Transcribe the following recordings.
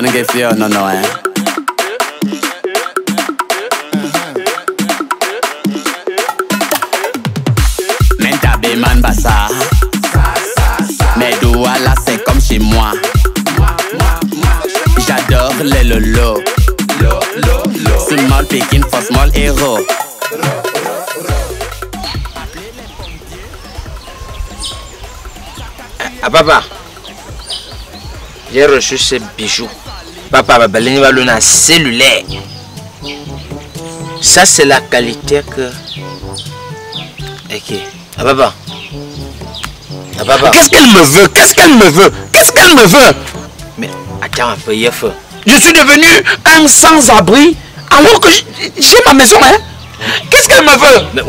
non, non, non, hein. Mentabe man bassa. Mais douala c'est comme chez moi. J'adore les lolo. Small picking for small hero. Ah papa, j'ai reçu ces bijoux. Papa, il va le cellulaire. Ça c'est la qualité que... Ok. Ah papa. Ah papa. Qu'est-ce qu'elle me veut? Qu'est-ce qu'elle me veut? Qu'est-ce qu'elle me veut? Mais attends un peu, Yef. Je suis devenu un sans-abri alors que j'ai ma maison, hein? Qu'est-ce qu'elle me veut? Mais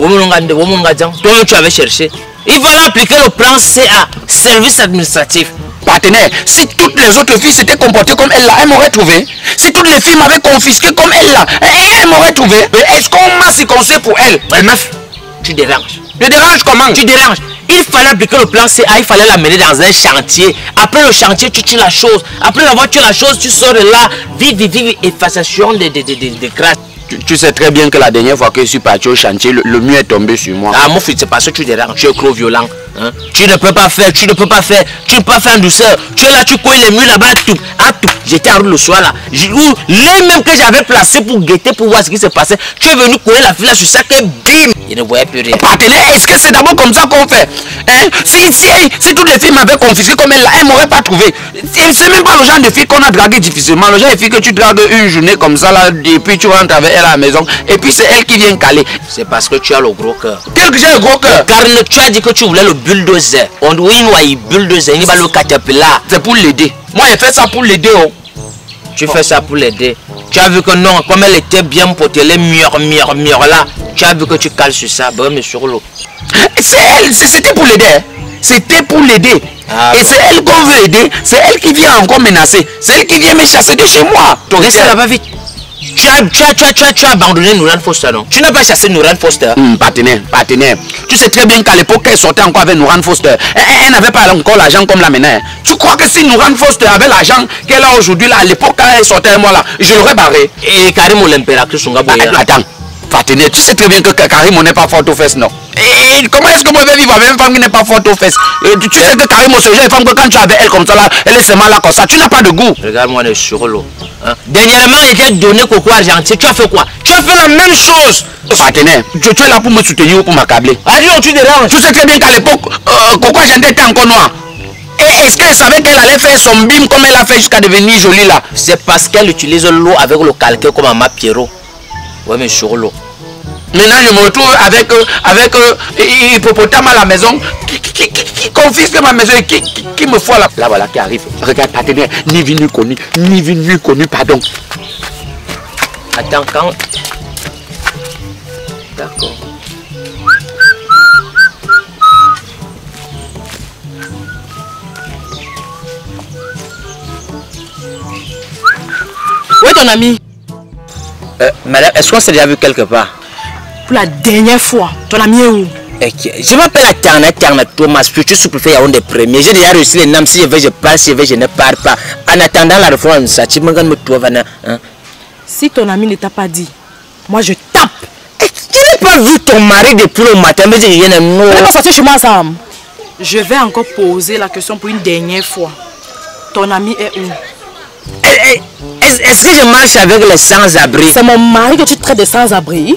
toi tu avais cherché. Il va appliquer le plan CA, service administratif. Partenaire, si toutes les autres filles s'étaient comportées comme elle là, elle m'aurait trouvé. Si toutes les filles m'avaient confisqué comme elle là, elle m'aurait trouvé. Mais est-ce qu'on m'a circoncisé pour elle? Mais meuf, tu déranges. Je dérange comment? Tu déranges. Il fallait appliquer le plan CA, il fallait la mener dans un chantier. Après le chantier, tu tues la chose. Après avoir tué la chose, tu sors de là. Vive, effaçation des grâces. Tu sais très bien que la dernière fois que je suis parti au chantier, le mur est tombé sur moi. Ah mon fils, c'est parce que tu déranges, tu es trop violent. Hein? Tu ne peux pas faire en douceur. Tu es là, tu couilles les murs là-bas, tout. J'étais en route le soir là. Les mêmes que j'avais placé pour guetter, pour voir ce qui se passait. Tu es venu couler la fille là sur ça que bim, il ne voyait plus rien. Partenaire, est-ce que c'est d'abord comme ça qu'on fait? Hein? Si toutes les filles m'avaient confisqué comme elle là, elle m'aurait pas trouvé. C'est même pas le genre de filles qu'on a dragué difficilement. Le genre de filles que tu dragues une journée comme ça là, et puis tu rentres avec elle à la maison, et puis c'est elle qui vient caler. C'est parce que tu as le gros cœur. Quel que j'ai le gros cœur? Car tu as dit que tu voulais le bulldozer. On doit y bulldozer, il va le caterpillar. C'est pour l'aider. Moi j'ai fait ça pour l'aider. Oh. Tu fais ça pour l'aider. Tu as vu que non, comme elle était bien potelée, mûre là, tu as vu que tu cales sur ça, mais sur l'eau. C'est elle, c'était pour l'aider. C'était pour l'aider. Ah, et c'est elle qu'on veut aider. C'est elle qui vient encore menacer. C'est elle qui vient me chasser de chez moi. Reste là-bas vite. Tu as abandonné Nouran Foster, non? Tu n'as pas chassé Nouran Foster? Partenaire. Tu sais très bien qu'à l'époque, elle sortait encore avec Nouran Foster. Elle n'avait pas encore l'argent comme la maintenant. Tu crois que si Nouran Foster avait l'argent qu'elle a aujourd'hui, là, à l'époque, quand elle sortait avec moi, là, je l'aurais barré. Et Karim l'impératrice, on va boyer. Attends, partenaire, tu sais très bien que Karim n'est pas fort aux fesses, non? Et comment est-ce que moi je vais vivre avec une femme qui n'est pas forte aux fesses? Tu sais que Karim, c'est une femme que quand tu es avec elle comme ça, là, elle est seulement là comme ça, tu n'as pas de goût. Regarde-moi, on est sur l'eau. Hein? Dernièrement, il était donné coco argenté. Tu as fait quoi? Tu as fait la même chose. Partenaire, tu es là pour me soutenir ou pour m'accabler? Ah non, tu déranges. Tu sais très bien qu'à l'époque, coco argenté était encore noir. Et est-ce qu'elle savait qu'elle allait faire son bim comme elle a fait jusqu'à devenir jolie là? C'est parce qu'elle utilise l'eau avec le calcaire comme Mama Pierrot. Ouais, mais sur l'eau. Maintenant, je me retrouve avec hippopotame à la maison qui confisque ma maison et qui me fout là. Là, voilà, qui arrive. Regarde, partenaire, ni vu ni connu, pardon. Attends, quand... D'accord. Où est ton ami? Madame, est-ce qu'on s'est déjà vu quelque part? Pour la dernière fois, ton ami est où? Je m'appelle Atana Thomas, je suis sous-préfet à un des premiers. J'ai déjà reçu les noms, si je veux je parle, si je veux je ne parle pas. En attendant la réforme, ça, tu me trouves. Si ton ami ne t'a pas dit, moi je tape. Tu n'as pas vu ton mari depuis le matin, mais je viens de nous. On n'est pas sorti chez moi ensemble. Je vais encore poser la question pour une dernière fois. Ton ami est où? Est-ce que je marche avec les sans-abri? C'est mon mari que tu traites de sans-abri?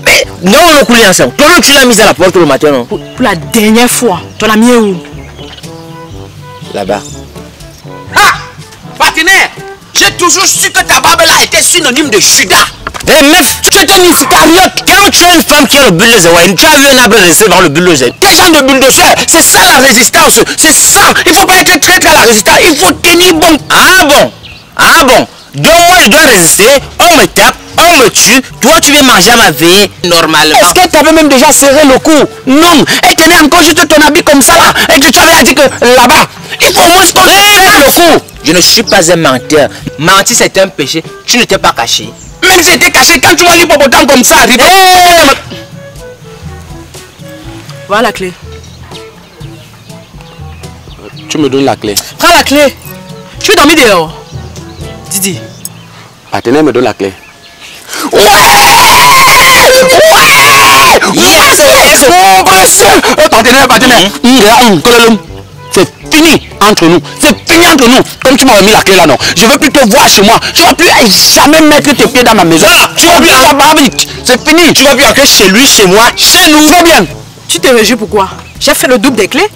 Mais non, on a coulé ensemble. Toi, tu l'as mis à la porte le matin, non? Pour la dernière fois, ton ami est où? Là-bas. Ah! Partenaire, j'ai toujours su que ta barbe là était synonyme de Judas. Eh meuf, tu es une iscariote. Quand tu as une femme qui a le bulldozer, tu as vu un arbre rester dans le bulldozer. Quel genre de bulldozer? C'est ça la résistance. C'est ça. Il ne faut pas être très à la résistance. Il faut tenir bon. Ah bon? Ah bon? Donc moi je dois résister, on me tape, on me tue, toi tu viens manger à ma veille normalement. Est-ce qu'elle t'avait même déjà serré le cou? Non, elle tenait encore juste ton habit comme ça là. Et tu avais dit que là-bas, il faut au moins qu'on serre le cou. Je ne suis pas un menteur. Mentir c'est un péché, tu ne t'es pas caché. Même si j'étais caché, quand tu vois l'hippopotame comme ça arriver. Voilà la clé. Tu me donnes la clé. Prends la clé. Tu es dormi dehors. dit. Partenaire me donne la clé. Ouais! Mon précieux! Partenaire. C'est fini entre nous. C'est fini entre nous. Comme tu m'as remis la clé là, non. Je veux plus te voir chez moi. Tu vas plus jamais mettre tes pieds dans ma maison. Tu vas plus c'est fini. Tu vas plus accueillir chez lui, chez moi, chez nous. Très bien. Tu te réjouis pourquoi? J'ai fait le double des clés.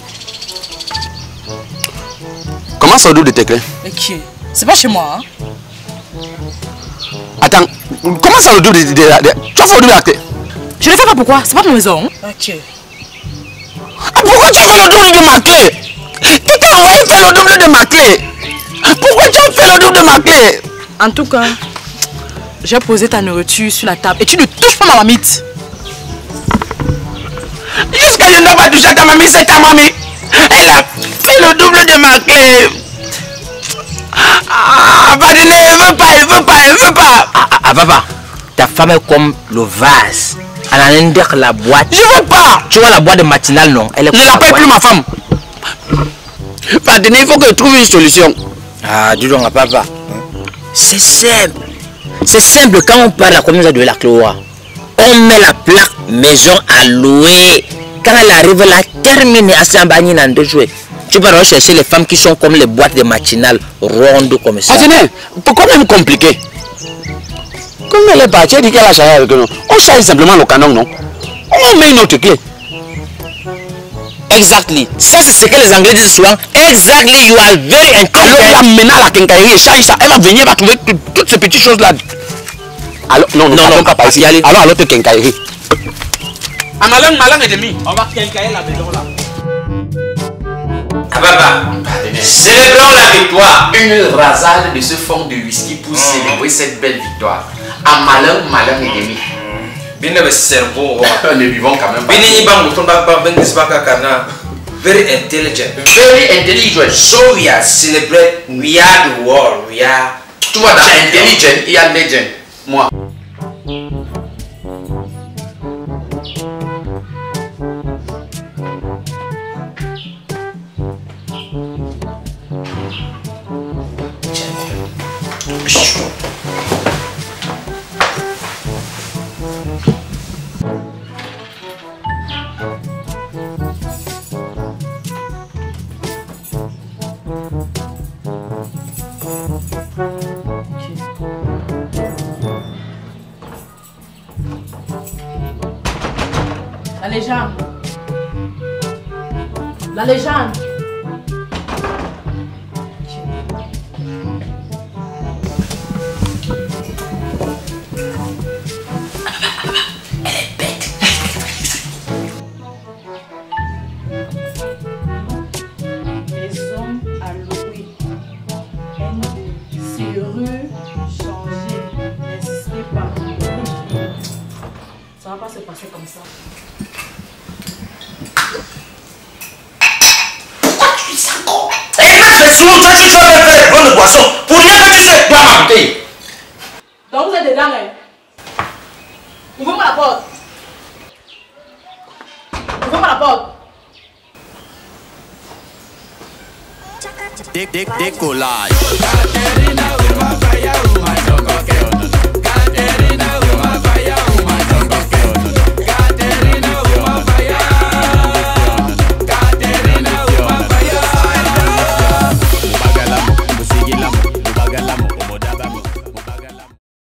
Comment ça, le double de tes clés? Ok. C'est pas chez moi, hein? Attends, comment ça, le double de... Tu as fait le double de la clé? Je ne fais pas pourquoi? C'est pas ma maison. Ok. Pourquoi tu as fait le double de ma clé? Qui t'a envoyé faire le double de ma clé? Pourquoi tu as fait le double de ma clé? En tout cas, j'ai posé ta nourriture sur la table et tu ne touches pas ma mamite. Jusqu'à je ne dois pas toucher à ta mamie, c'est ta mamie. Elle a fait le double de ma clé. Ah, Partenaire, elle veut pas. Ah, papa, ta femme est comme le vase. Elle a la boîte. Je veux pas. Tu vois la boîte de matinale, non? Elle est Je n'appelle plus ma femme. Partenaire, il faut que je trouve une solution. Ah, dis donc à papa. C'est simple. C'est simple, quand on parle à combien de la Cloa, on met la plaque maison à louer. Quand elle arrive là, termine à s'embagner dans 2 jours. Tu vas rechercher les femmes qui sont comme les boîtes de matinale rondes comme ça. Partenaire, pourquoi même compliqué? Comme elle est partie, elle dit qu'elle a changé avec nous. On change simplement le canon, non? On met une autre clé. Exactly. Ça, c'est ce que les Anglais disent souvent. Exactly, you are very Alors, intelligent. la mena la quincaillerie, change ça. Elle va venir, elle va trouver toutes ces petites choses-là. Alors, non, pas ici. Alors, l'autre quincaillerie. Ah, malin et demi. On va quincailler la maison là. Ah, papa, célébrons la victoire. Une rasade de ce fond de whisky pour célébrer cette belle victoire. À malin et demi. Bien le cerveau. Ne vivons quand même pas. Very intelligent. Very intelligent. So we are celebrate. We are the world. We are. Tu vois, dans intelligent, il y a legend. Moi. La légende. La légende. Maison à louer. N2. Serrure changée. N'insistez pas. Ça va pas se passer comme ça. Pourquoi tu dis ça encore? Et là, je vais souvent, toi, tu vas me faire prendre de boisson. Pour rien que tu sais, dois m'arrêter. Donc vous êtes dedans, hein? Ouvrez-moi la porte. Ouvrez-moi la porte. Décollage.